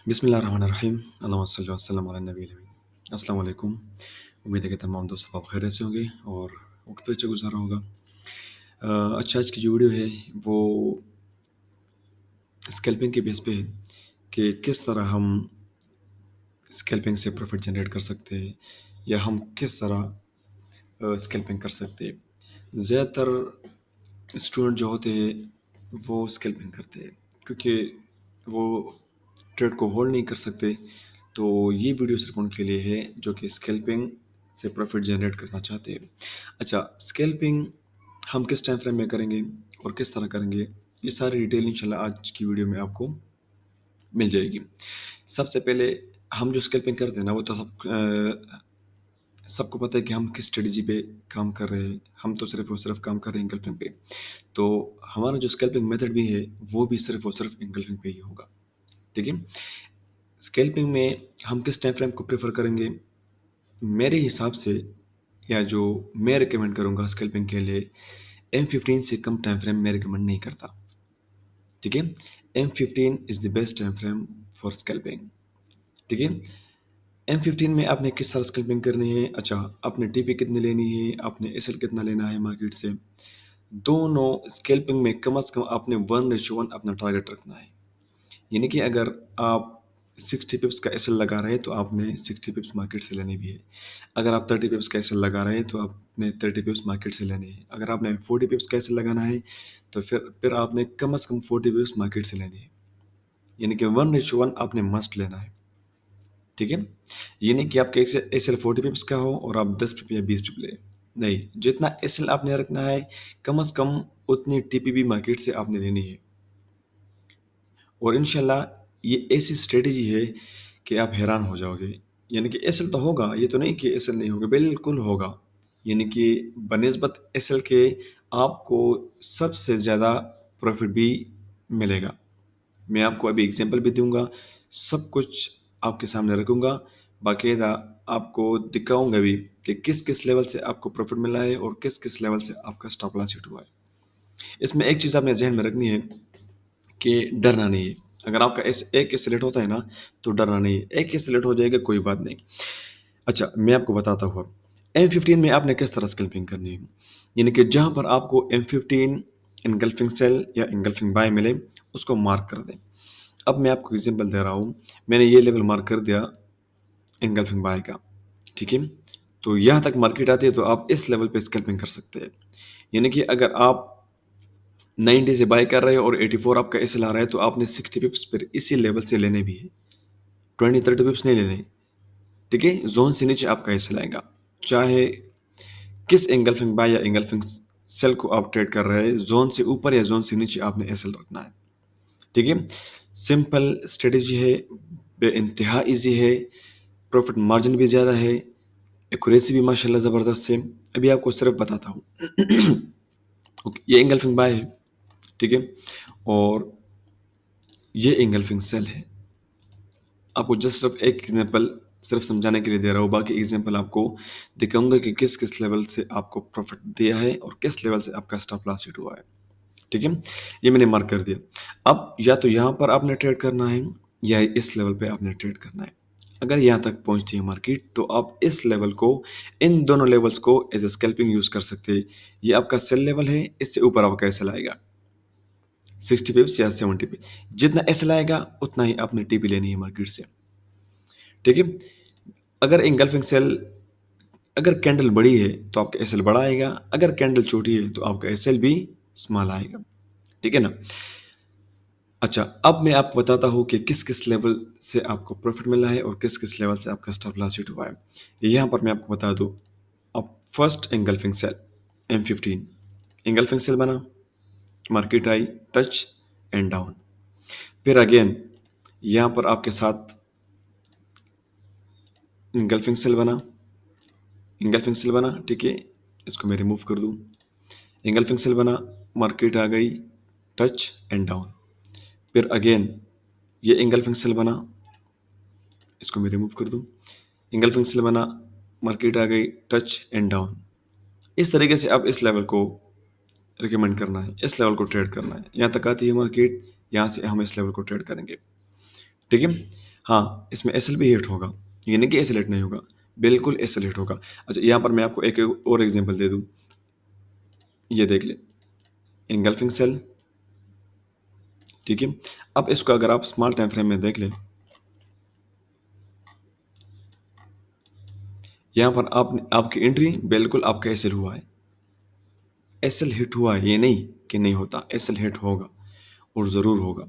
बिस्मिल्लाहिर्रहमानिर्रहीम अल्लाहुम्मा सल्लि व सल्लम अला नबील अमीन। अस्सलाम वालेकुम। उम्मीद है कि तमाम दोस्त आप खैरियत से होंगे और वक्त अच्छा गुजारा होगा। अच्छा, आज की जो वीडियो है वो स्कैल्पिंग के बेस पे है कि किस तरह हम स्कैल्पिंग से प्रॉफिट जनरेट कर सकते हैं या हम किस तरह स्कैल्पिंग कर सकते हैं। ज़्यादातर स्टूडेंट जो होते हैं वो स्कैल्पिंग करते हैं क्योंकि वो ट्रेड को होल्ड नहीं कर सकते। तो ये वीडियो सिर्फ उनके लिए है जो कि स्कैल्पिंग से प्रॉफिट जनरेट करना चाहते हैं। अच्छा, स्कैल्पिंग हम किस टाइम फ्रेम में करेंगे और किस तरह करेंगे, ये सारी डिटेल इंशाल्लाह आज की वीडियो में आपको मिल जाएगी। सबसे पहले हम जो स्कैल्पिंग करते हैं ना वो तो सबको पता है कि हम किस स्ट्रेटजी पे काम कर रहे हैं। हम तो सिर्फ और सिर्फ काम कर रहे हैं एंगल्फिंग पे। तो हमारा जो स्कैल्पिंग मेथड भी है वो भी सिर्फ और सिर्फ एंगल्फिंग पे ही होगा। ठीक है। स्कैल्पिंग में हम किस टाइम फ्रेम को प्रेफर करेंगे, मेरे हिसाब से या जो मैं रिकमेंड करूंगा स्कैल्पिंग के लिए, M15 से कम टाइम फ्रेम मैं रिकमेंड नहीं करता। ठीक है। M15 is the best time frame for scalping. ठीक है। M15 में आपने किस तरह स्कैल्पिंग करनी है। अच्छा, आपने टीपी कितनी लेनी है, आपने एसएल कितना लेना है मार्केट से। दोनों स्कैल्पिंग में कम से कम आपने 1:1 अपना टारगेट रखना है। यानी कि अगर आप 60 पिप्स का एसएल लगा रहे हैं तो आपने 60 पिप्स मार्केट से लेनी भी है। अगर आप 30 पिप्स का एसएल लगा रहे हैं तो आपने 30 पिप्स मार्केट से लेने हैं। अगर आपने 40 पिप्स का एसएल लगाना है तो फिर आपने कम से कम 40 पिप्स मार्केट से लेनी है। यानी कि 1:1 आपने मस्ट लेना है। ठीक है। ये नहीं कि आपके एसएल 40 पिप्स का हो और आप 10 पिप या 20 पिप ले। नहीं, जितना एसएल आपने रखना है कम से कम उतनी टीपीबी मार्केट से आपने लेनी है। और इंशाल्लाह ये ऐसी स्ट्रेटेजी है कि आप हैरान हो जाओगे। यानी कि एसएल तो होगा, ये तो नहीं कि एसएल नहीं होगा, बिल्कुल होगा। यानी कि बनिस्बत एसएल के आपको सबसे ज़्यादा प्रॉफिट भी मिलेगा। मैं आपको अभी एग्जांपल भी दूंगा, सब कुछ आपके सामने रखूंगा, बाकायदा आपको दिखाऊंगा भी कि किस किस लेवल से आपको प्रॉफिट मिला है और किस किस लेवल से आपका स्टॉप लॉस हिट हुआ है। इसमें एक चीज़ आपने जहन में रखनी है कि डरना नहीं है। अगर आपका एक एसलेट होता है ना तो डरना नहीं है। एक एसलेट हो जाएगा कोई बात नहीं। अच्छा, मैं आपको बताता हुआ M15 में आपने किस तरह स्कैल्पिंग करनी है। यानी कि जहां पर आपको M15 इनगल्फिंग सेल या इनगल्फिंग बाय मिले उसको मार्क कर दें। अब मैं आपको एग्जांपल दे रहा हूं, मैंने ये लेवल मार्क कर दिया इनगल्फिंग बाय का। ठीक है। तो यहां तक मार्केट आती है तो आप इस लेवल पे स्कैल्पिंग कर सकते हैं। यानी कि अगर आप 90 से बाय कर रहे हैं और 84 आपका एसएल आ रहा है तो आपने 60 पिप्स पर इसी लेवल से लेने भी है। 20-30 पिप्स नहीं लेने। ठीक है। जोन से नीचे आपका एसएल आएगा, चाहे किस एंगल्फिंग बाय या एंगल्फिंग सेल को आप ट्रेड कर रहे हैं, जोन से ऊपर या जोन से नीचे आपने एसएल रखना है। ठीक है। सिंपल स्ट्रेटेजी है, बेइंतहा ईजी है, प्रॉफिट मार्जिन भी ज़्यादा है, एक्यूरेसी भी माशाल्लाह ज़बरदस्त है। अभी आपको सिर्फ बताता हूँ। ओके, ये एंगल्फिंग बाय है। ठीक है। और ये एंगल्फिंग सेल है। आपको जस्ट सिर्फ एक एग्जांपल सिर्फ समझाने के लिए दे रहा हूँ, बाकी एग्जांपल आपको दिखाऊंगा कि किस किस लेवल से आपको प्रॉफिट दिया है और किस लेवल से आपका स्टॉप लॉस हिट हुआ है। ठीक है। ये मैंने मार्क कर दिया। अब या तो यहाँ पर आपने ट्रेड करना है या इस लेवल पे आपने ट्रेड करना है। अगर यहाँ तक पहुँचती है मार्केट तो आप इस लेवल को, इन दोनों लेवल्स को एज ए स्कैल्पिंग यूज कर सकते हैं। ये आपका सेल लेवल है, इससे ऊपर आपका एसएल आएगा 60 पिप्स या 70 पिप्स। जितना एसएल आएगा उतना ही आपने टीपी लेनी है मार्केट से। ठीक है। अगर engulfing सेल, अगर कैंडल बड़ी है तो आपका एसएल बड़ा आएगा, अगर कैंडल छोटी है तो आपका एसएल भी स्मॉल आएगा। ठीक है ना। अच्छा, अब मैं आपको बताता हूँ कि किस किस लेवल से आपको प्रॉफिट मिला है और किस किस लेवल से आपका स्टॉप लॉस हिट हुआ है। यहाँ पर मैं आपको बता दूँ। अब first engulfing sell M15 engulfing sell बना, मार्केट आई, टच एंड डाउन। फिर अगेन यहाँ पर आपके साथ engulfing सेल बना, engulfing सेल बना। ठीक है। इसको मैं रिमूव कर दूँ। engulfing सेल बना, मार्केट आ गई, टच एंड डाउन। फिर अगेन ये engulfing सेल बना, इसको मैं रिमूव कर दूँ। engulfing सेल बना, मार्केट आ गई, टच एंड डाउन। इस तरीके से अब इस लेवल को रिकमेंड करना है, इस लेवल को ट्रेड करना है। यहाँ तक आती है मार्केट, यहाँ से हम इस लेवल को ट्रेड करेंगे। ठीक है। हाँ, इसमें एसएल भी हिट होगा, ये नहीं कि एसएल हिट नहीं होगा, बिल्कुल एसएल हिट होगा। अच्छा, यहाँ पर मैं आपको एक और एग्जांपल दे दूँ, ये देख लें, एंगल्फिंग सेल, ठीक है? अब इसको अगर आप स्मॉल टाइम फ्रेम में देख लें, यहाँ पर आप आपकी एंट्री बिल्कुल आपका एसएल हुआ है, एसएल हिट हुआ है, ये नहीं कि नहीं होता, एसएल हिट होगा और ज़रूर होगा,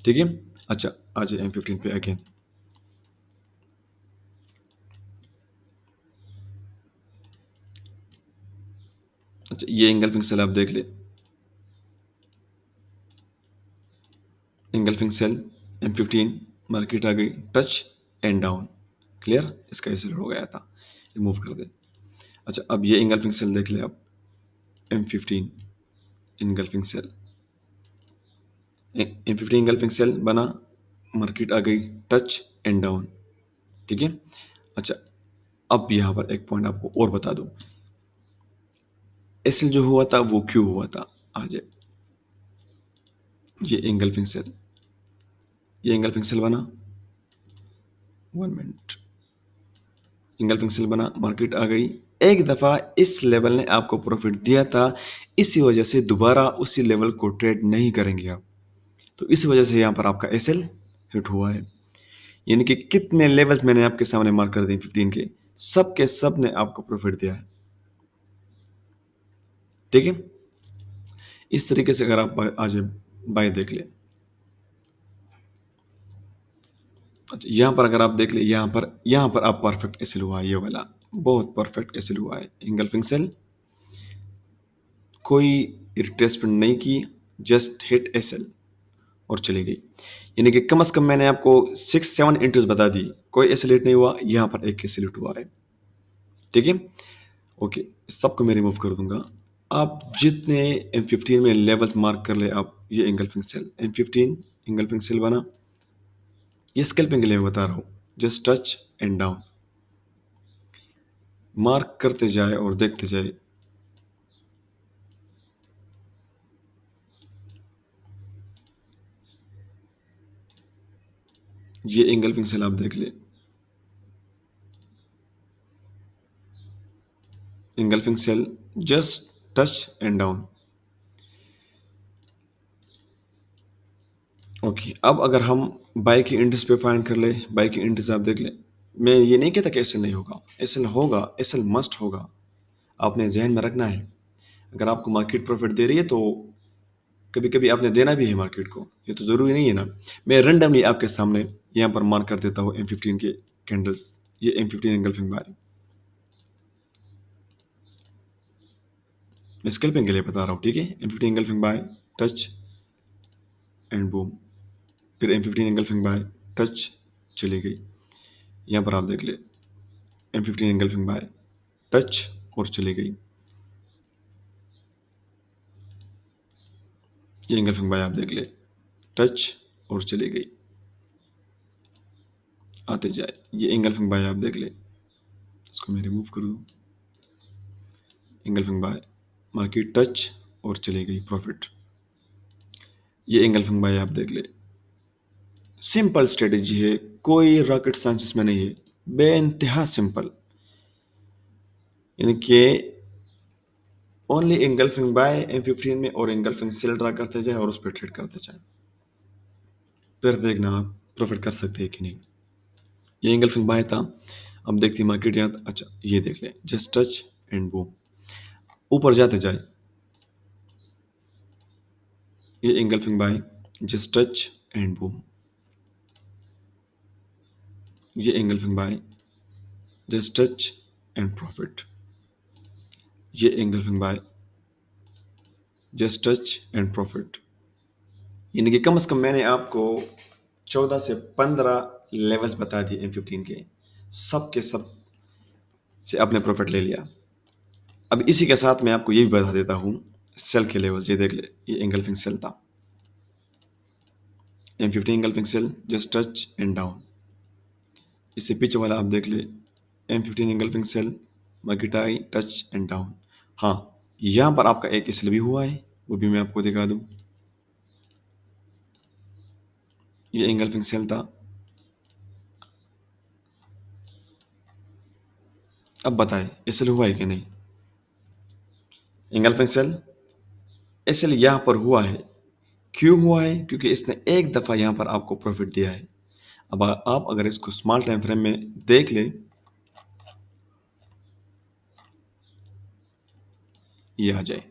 ठीक है? अच्छा, आ जाइए M15 पे अगेन। अच्छा, ये एंगल्फिंग सेल आप देख ले, एंगल्फिंग सेल M15, मार्केट आ गई टच एंड डाउन, क्लियर? इसका एसएल हो गया था, रिमूव कर दे। अच्छा, अब ये एंगल्फिंग सेल देख ले आप, M15 engulfing sell, M15 engulfing sell बना, मार्केट आ गई टच एंड डाउन, ठीक है? अच्छा, अब यहाँ पर एक पॉइंट आपको और बता दूं, एसएल जो हुआ था वो क्यों हुआ था, आ जाए, ये एंगल्फिंग सेल, ये एंगल्फिंग सेल बना, 1 मिनट, एंगल्फिंग सेल बना, मार्केट आ गई, एक दफ़ा इस लेवल ने आपको प्रॉफिट दिया था, इसी वजह से दोबारा उसी लेवल को ट्रेड नहीं करेंगे आप, तो इस वजह से यहाँ पर आपका एसएल हिट हुआ है। यानी कि कितने लेवल्स मैंने आपके सामने मार्क कर दिए 15 के, सब के सब ने आपको प्रॉफिट दिया है, ठीक है? इस तरीके से अगर आप आज बाय देख ले, अच्छा यहाँ पर अगर आप देख ले, यहाँ पर आप परफेक्ट एसएल हुआ है, ये वाला बहुत परफेक्ट एसएल हुआ है, एंगल्फिंग सेल, कोई रिट्रेसमेंट नहीं की, जस्ट हिट एसएल और चली गई। यानी कि कम से कम मैंने आपको 6-7 एंट्रीज बता दी, कोई एसएल हिट नहीं हुआ, यहाँ पर एक एसएल हिट हुआ है, ठीक है? ओके, इस सबको मैं रिमूव कर दूंगा। आप जितने M15 में लेवल्स मार्क कर ले आप, ये engulfing sell M15 engulfing sell बना, ये स्कैल्पिंग के लिए मैं बता रहा हूँ, just touch and down, mark करते जाए और देखते जाए। ये एंगल्फिंग सेल आप देख ले, engulfing sell just touch and down. Okay, अब अगर हम बाई की इंडेक्स पे फाइंड कर ले, बाई की इंडेक्स आप देख ले, मैं ये नहीं कहता कि ऐसे नहीं होगा, ऐसे होगा, ऐसे मस्ट होगा, आपने जहन में रखना है। अगर आपको मार्केट प्रॉफिट दे रही है तो कभी कभी आपने देना भी है मार्केट को, ये तो ज़रूरी नहीं है ना। मैं रैंडमली आपके सामने यहाँ पर मार्क कर देता हूँ M15 के कैंडल्स, ये M15 एंगल्फिंग बाय, मैं स्कैल्पिंग के लिए बता रहा हूँ, ठीक है? M15 engulfing buy, touch and boom, फिर M15 एंगल्फिंग बाय, टच, चली गई। यहाँ पर आप देख ले, M15 एंगल्फिंग बाय, टच और चली गई। ये एंगल्फिंग बाय आप देख ले, टच और चली गई, आते जाए। ये एंगल्फिंग बाय आप देख ले, इसको मैं रिमूव कर दूँ, एंगल्फिंग बाय, मार्केट टच और चली गई, प्रॉफिट। ये एंगल्फिंग बाय आप देख ले, सिंपल स्ट्रेटेजी है, कोई रॉकेट साइंस इसमें नहीं है, बेइंतहा सिंपल। यानी कि ओनली एंगल्फिंग बाय M15 में और एंगल्फिंग सेल ड्रा करते जाए और उस पर ट्रेड करते जाए, फिर देखना आप प्रॉफिट कर सकते हैं कि नहीं। ये एंगल्फिंग बाय था, अब देखते हैं मार्केट यहाँ, अच्छा ये देख ले, जस्ट टच एंड बूम, ऊपर जाते जाए। ये engulfing buy, just touch and boom, ये engulfing buy, just touch and profit, ये engulfing buy, just touch and profit. यानी कि कम से कम मैंने आपको 14 से 15 लेवल्स बता दिए M15 के, सब के सब से आपने प्रॉफिट ले लिया। अब इसी के साथ मैं आपको ये भी बता देता हूँ सेल के लेवल्स, ये देख ले, ये एंगल्फिंग सेल था, M15 engulfing sell, just touch and down. इससे पीछे वाला आप देख ले, M15 एंगल्फिंग सेल, मार्केट आई, टच एंड डाउन। हाँ, यहाँ पर आपका एक एसएल भी हुआ है, वो भी मैं आपको दिखा दूँ। ये एंगल्फिंग सेल था, अब बताएं एसएल हुआ है कि नहीं? इंगल्फिंग सेल एसएल यहाँ पर हुआ है। क्यों हुआ है? क्योंकि इसने एक दफ़ा यहाँ पर आपको प्रॉफिट दिया है। अब आप अगर इसको स्मॉल टाइम फ्रेम में देख लें, ये आ जाए,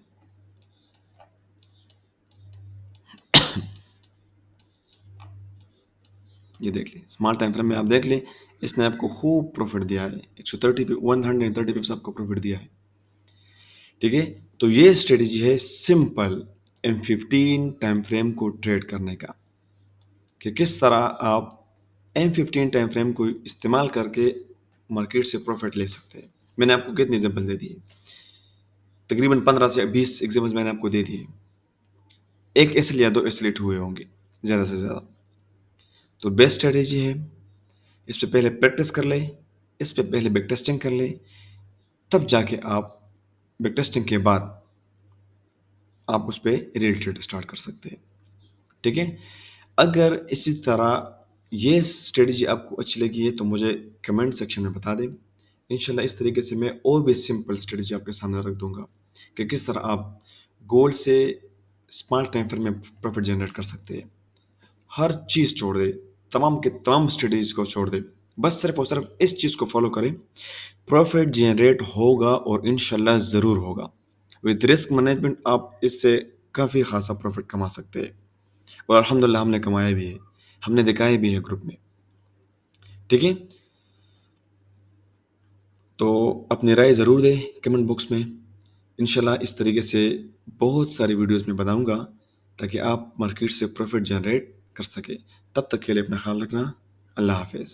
ये देख लें, स्मॉल टाइम फ्रेम में आप देख लें, इसने आपको खूब प्रॉफिट दिया है, 130 पे 130 पिप्स आपको प्रॉफिट दिया है। ठीक है, तो ये स्ट्रेटजी है सिंपल M15 टाइम फ्रेम को ट्रेड करने का, कि किस तरह आप M15 टाइम फ्रेम को इस्तेमाल करके मार्केट से प्रॉफिट ले सकते हैं। मैंने आपको कितने एग्जाम्पल दे दिए? तकरीबन 15 से 20 एग्जाम्पल मैंने आपको दे दिए। एक एसएल या दो एसलेट हुए होंगे ज़्यादा से ज़्यादा। तो बेस्ट स्ट्रेटेजी है, इस पे पहले प्रैक्टिस कर ले, इस पे पहले बैक टेस्टिंग कर ले, तब जाके आप बैक टेस्टिंग के बाद आप उस पर रियल ट्रेड स्टार्ट कर सकते हैं। ठीक है, अगर इसी तरह ये स्ट्रेटजी आपको अच्छी लगी है तो मुझे कमेंट सेक्शन में बता दें। इंशाल्लाह इस तरीके से मैं और भी सिंपल स्ट्रेटजी आपके सामने रख दूंगा कि किस तरह आप गोल्ड से स्मॉल टाइम फ्रेम में प्रॉफिट जनरेट कर सकते हैं। हर चीज़ छोड़ दे, तमाम के तमाम स्ट्रेटजीज को छोड़ दे, बस सिर्फ और सिर्फ इस चीज़ को फॉलो करें, प्रॉफिट जनरेट होगा और इंशाल्लाह ज़रूर होगा। विद रिस्क मैनेजमेंट आप इससे काफ़ी खासा प्रॉफिट कमा सकते हैं, और अल्हम्दुलिल्लाह हमने कमाया भी है, हमने दिखाया भी है ग्रुप में। ठीक है, तो अपनी राय ज़रूर दें कमेंट बॉक्स में। इंशाल्लाह इस तरीके से बहुत सारी वीडियोस में बताऊंगा ताकि आप मार्केट से प्रॉफिट जनरेट कर सके। तब तक के लिए अपना ख्याल रखना। अल्लाह हाफिज़।